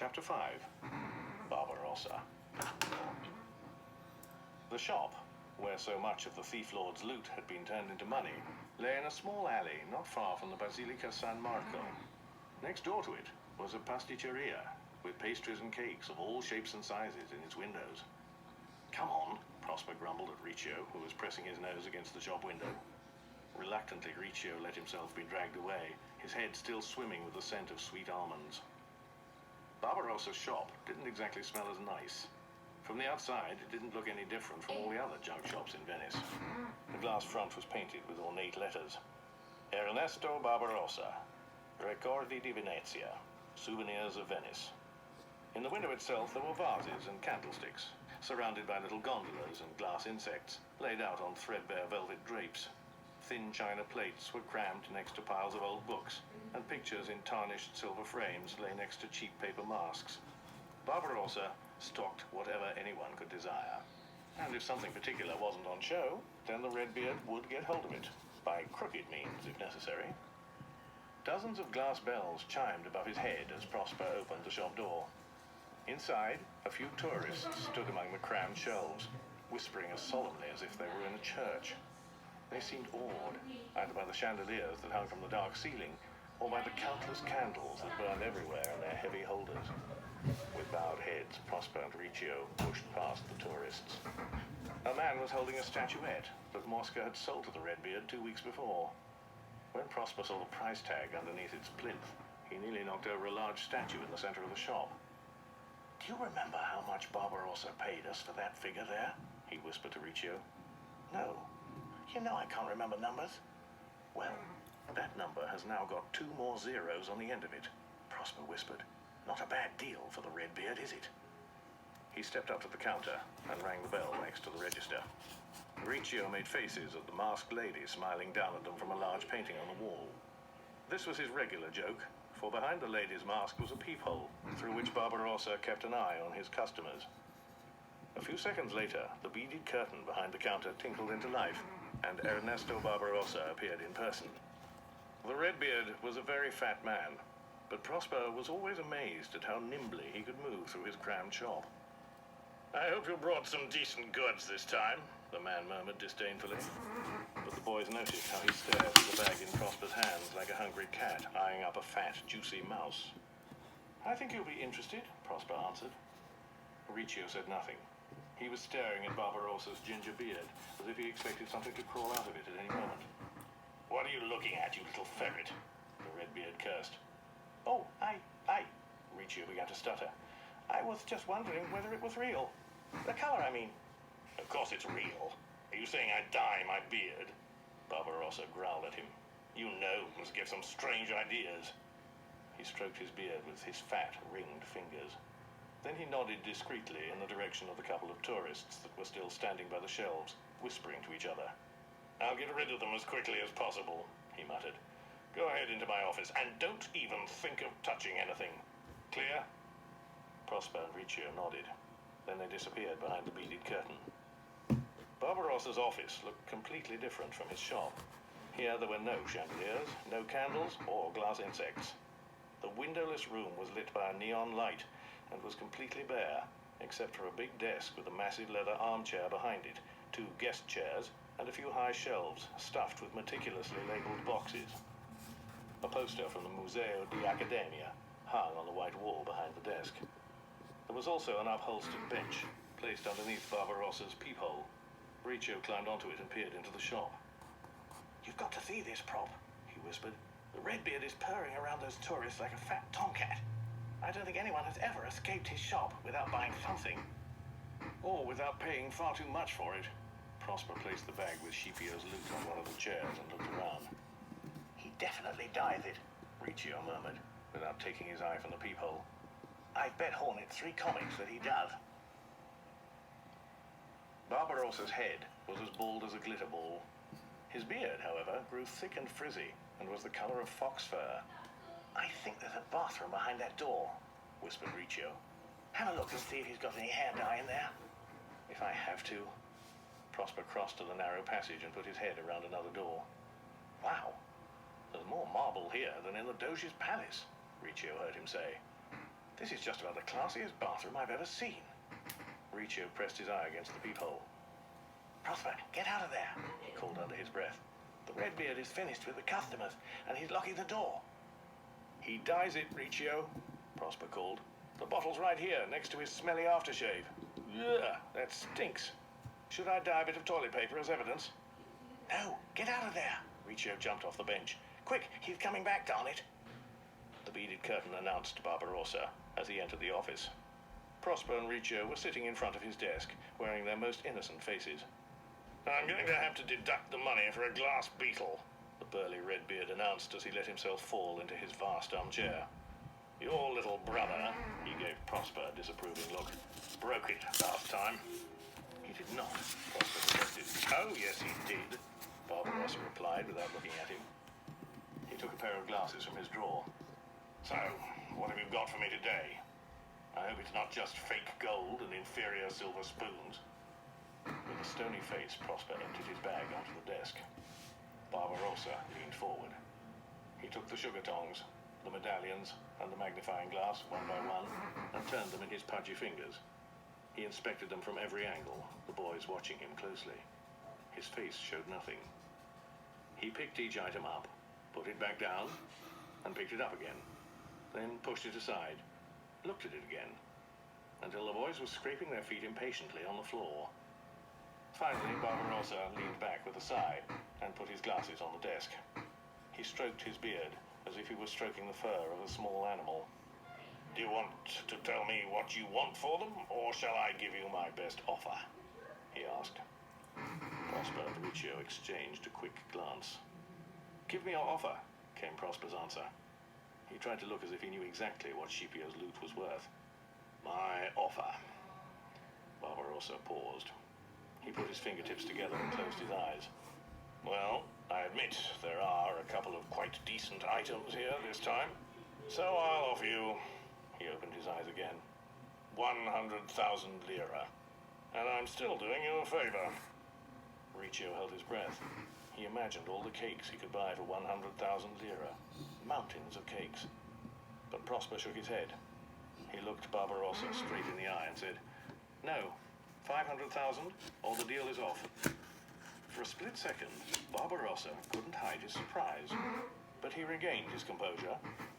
Chapter 5. Barbarossa. The shop, where so much of the thief lord's loot had been turned into money, lay in a small alley not far from the Basilica San Marco. Next door to it was a pasticceria, with pastries and cakes of all shapes and sizes in its windows. "Come on," Prosper grumbled at Riccio, who was pressing his nose against the shop window. Reluctantly, Riccio let himself be dragged away, his head still swimming with the scent of sweet almonds. Barbarossa's shop didn't exactly smell as nice. From the outside, it didn't look any different from all the other junk shops in Venice. The glass front was painted with ornate letters. Ernesto Barbarossa, Ricordi di Venezia, Souvenirs of Venice. In the window itself there were vases and candlesticks, surrounded by little gondolas and glass insects, laid out on threadbare velvet drapes. Thin china plates were crammed next to piles of old books, and pictures in tarnished silver frames lay next to cheap paper masks. Barbarossa stocked whatever anyone could desire, and if something particular wasn't on show, then the Redbeard would get hold of it, by crooked means if necessary. Dozens of glass bells chimed above his head as Prosper opened the shop door. Inside, a few tourists stood among the crammed shelves, whispering as solemnly as if they were in a church. They seemed awed, either by the chandeliers that hung from the dark ceiling, or by the countless candles that burned everywhere in their heavy holders. With bowed heads, Prosper and Riccio pushed past the tourists. A man was holding a statuette that Mosca had sold to the Redbeard 2 weeks before. When Prosper saw the price tag underneath its plinth, he nearly knocked over a large statue in the center of the shop. "Do you remember how much Barbarossa paid us for that figure there?" he whispered to Riccio. "No. You know I can't remember numbers." "Well, that number has now got 2 more zeros on the end of it," Prosper whispered. "Not a bad deal for the Redbeard, is it?" He stepped up to the counter and rang the bell next to the register. Riccio made faces at the masked lady smiling down at them from a large painting on the wall. This was his regular joke, for behind the lady's mask was a peephole, through which Barbarossa kept an eye on his customers. A few seconds later, the beaded curtain behind the counter tinkled into life, and Ernesto Barbarossa appeared in person. The Redbeard was a very fat man, but Prosper was always amazed at how nimbly he could move through his crammed shop. "I hope you brought some decent goods this time," the man murmured disdainfully. But the boys noticed how he stared at the bag in Prosper's hands like a hungry cat eyeing up a fat, juicy mouse. "I think you'll be interested," Prosper answered. Riccio said nothing. He was staring at Barbarossa's ginger beard, as if he expected something to crawl out of it at any moment. "What are you looking at, you little ferret?" the Redbeard cursed. "Oh, I... Riccio began to stutter. "I was just wondering whether it was real. The color, I mean." "Of course it's real. Are you saying I dye my beard?" Barbarossa growled at him. "You gnomes get some strange ideas." He stroked his beard with his fat, ringed fingers. Then he nodded discreetly in the direction of the couple of tourists that were still standing by the shelves, whispering to each other. "I'll get rid of them as quickly as possible," he muttered. "Go ahead into my office, and don't even think of touching anything. Clear?" Prosper and Riccio nodded. Then they disappeared behind the beaded curtain. Barbarossa's office looked completely different from his shop. Here there were no chandeliers, no candles, or glass insects. The windowless room was lit by a neon light and was completely bare, except for a big desk with a massive leather armchair behind it, 2 guest chairs, and a few high shelves stuffed with meticulously labeled boxes. A poster from the Museo di Accademia hung on the white wall behind the desk. There was also an upholstered bench, placed underneath Barbarossa's peephole. Riccio climbed onto it and peered into the shop. "You've got to see this, Prop," he whispered. "The Redbeard is purring around those tourists like a fat tomcat. I don't think anyone has ever escaped his shop without buying something. Or without paying far too much for it." Prosper placed the bag with Scipio's loot on one of the chairs and looked around. "He definitely dyes it," Riccio murmured, without taking his eye from the peephole. "I've bet Hornet 3 comics that he does." Barbarossa's head was as bald as a glitter ball. His beard, however, grew thick and frizzy, and was the color of fox fur. "I think there's a bathroom behind that door," whispered Riccio. "Have a look and see if he's got any hair dye in there." "If I have to." Prosper crossed to the narrow passage and put his head around another door. "Wow, there's more marble here than in the Doge's palace," Riccio heard him say. This is just about the classiest bathroom I've ever seen. Riccio pressed his eye against the peephole. Prosper, get out of there, he called under his breath. The Redbeard is finished with the customers, and he's locking the door. He dyes it, Riccio, Prosper called. The bottle's right here, next to his smelly aftershave. Ugh, that stinks. Should I dye a bit of toilet paper as evidence? No, get out of there, Riccio jumped off the bench. Quick, he's coming back, darn it. The beaded curtain announced Barbarossa as he entered the office. Prosper and Riccio were sitting in front of his desk, wearing their most innocent faces. I'm going to have to deduct the money for a glass beetle, the burly Redbeard announced as he let himself fall into his vast armchair. Your little brother, he gave Prosper a disapproving look, broke it last time. He did not, Prosper protested. Oh, yes, he did, Barbarossa replied without looking at him. He took a pair of glasses from his drawer. So, what have you got for me today? I hope it's not just fake gold and inferior silver spoons. With a stony face, Prosper emptied his bag onto the desk. Barbarossa leaned forward. He took the sugar tongs, the medallions, and the magnifying glass, one by one, and turned them in his pudgy fingers. He inspected them from every angle, the boys watching him closely. His face showed nothing. He picked each item up, put it back down, and picked it up again, then pushed it aside, looked at it again, until the boys were scraping their feet impatiently on the floor. Finally, Barbarossa leaned back with a sigh and put his glasses on the desk. He stroked his beard as if he were stroking the fur of a small animal. Do you want to tell me what you want for them, or shall I give you my best offer? He asked. Prosper and Riccio exchanged a quick glance. Give me your offer, came Prosper's answer. He tried to look as if he knew exactly what Scipio's loot was worth. My offer. Barbarossa paused. He put his fingertips together and closed his eyes. Well, I admit there are a couple of quite decent items here this time. So I'll offer you, he opened his eyes again, 100,000 lira. And I'm still doing you a favor. Riccio held his breath. He imagined all the cakes he could buy for 100,000 lira. Mountains of cakes. But Prosper shook his head. He looked Barbarossa straight in the eye and said, No, 500,000 or the deal is off. For a split second, Barbarossa couldn't hide his surprise, but he regained his composure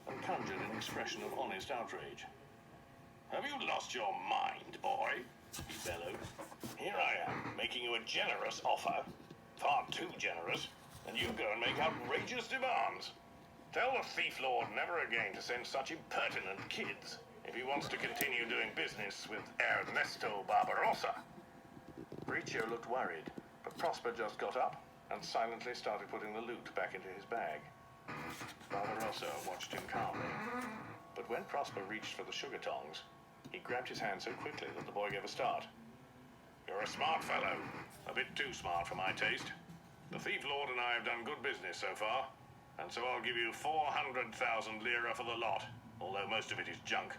and conjured an expression of honest outrage. Have you lost your mind, boy? He bellowed. Here I am, making you a generous offer, far too generous, and you go and make outrageous demands. Tell the thief lord never again to send such impertinent kids if he wants to continue doing business with Ernesto Barbarossa. Riccio looked worried, but Prosper just got up and silently started putting the loot back into his bag. Barbarossa watched him calmly, but when Prosper reached for the sugar tongs, he grabbed his hand so quickly that the boy gave a start. You're a smart fellow, a bit too smart for my taste. The thief lord and I have done good business so far, and so I'll give you 400,000 lira for the lot, although most of it is junk.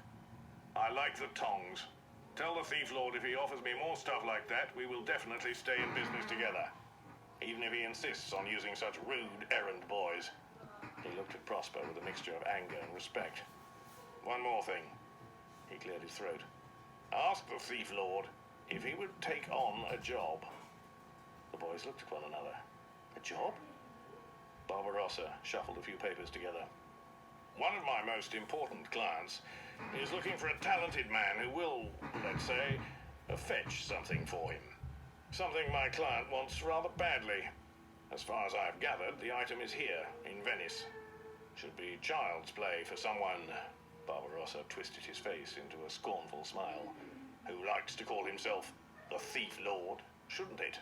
I like the tongs. Tell the thief lord if he offers me more stuff like that, we will definitely stay in business together, even if he insists on using such rude errand boys. He looked at Prosper with a mixture of anger and respect. One more thing. He cleared his throat. Ask the thief lord if he would take on a job. The boys looked at one another. A job? Barbarossa shuffled a few papers together. One of my most important clients is looking for a talented man who will, let's say, fetch something for him. Something my client wants rather badly. As far as I've gathered, the item is here, in Venice. Should be child's play for someone, Barbarossa twisted his face into a scornful smile, who likes to call himself the Thief Lord, shouldn't it?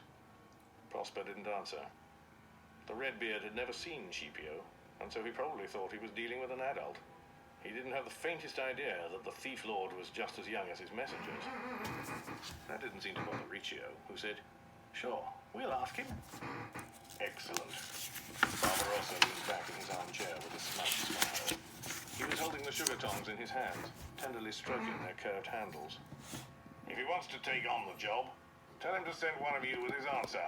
Prosper didn't answer. The Redbeard had never seen Scipio, and so he probably thought he was dealing with an adult. He didn't have the faintest idea that the Thief Lord was just as young as his messengers. That didn't seem to bother Riccio, who said, Sure, we'll ask him. Excellent. Barbarossa leaned back in his armchair with a smug smile. He was holding the sugar tongs in his hands, tenderly stroking their curved handles. If he wants to take on the job, tell him to send one of you with his answer.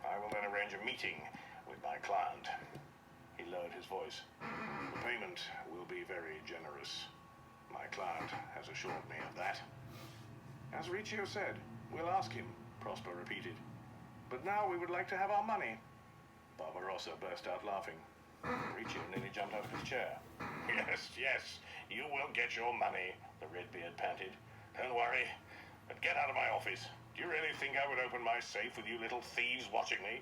I will then arrange a meeting with my client. He lowered his voice. The payment will be very generous. My client has assured me of that. As Riccio said, we'll ask him, Prosper repeated. But now we would like to have our money. Barbarossa burst out laughing. Riccio nearly jumped out of his chair. Yes, yes, you will get your money, the Redbeard panted. Don't worry, but get out of my office. Do you really think I would open my safe with you little thieves watching me?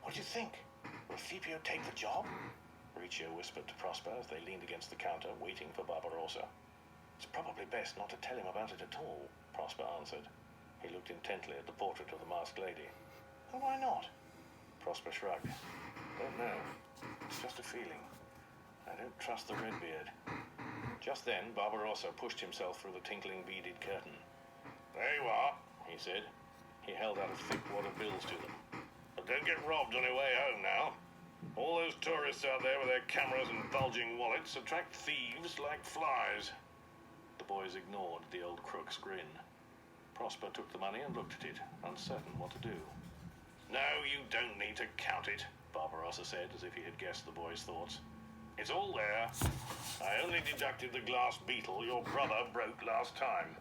What do you think? Will Scipio take the job? Riccio whispered to Prosper as they leaned against the counter, waiting for Barbarossa. It's probably best not to tell him about it at all, Prosper answered. He looked intently at the portrait of the masked lady. And why not? Prosper shrugged. Don't know. It's just a feeling. I don't trust the Redbeard. Just then, Barbarossa pushed himself through the tinkling beaded curtain. There you are, he said. He held out a thick wad of bills to them. But don't get robbed on your way home now. All those tourists out there with their cameras and bulging wallets attract thieves like flies. The boys ignored the old crook's grin. Prosper took the money and looked at it, uncertain what to do. No, you don't need to count it, Barbarossa said, as if he had guessed the boy's thoughts. It's all there. I only deducted the glass beetle your brother broke last time.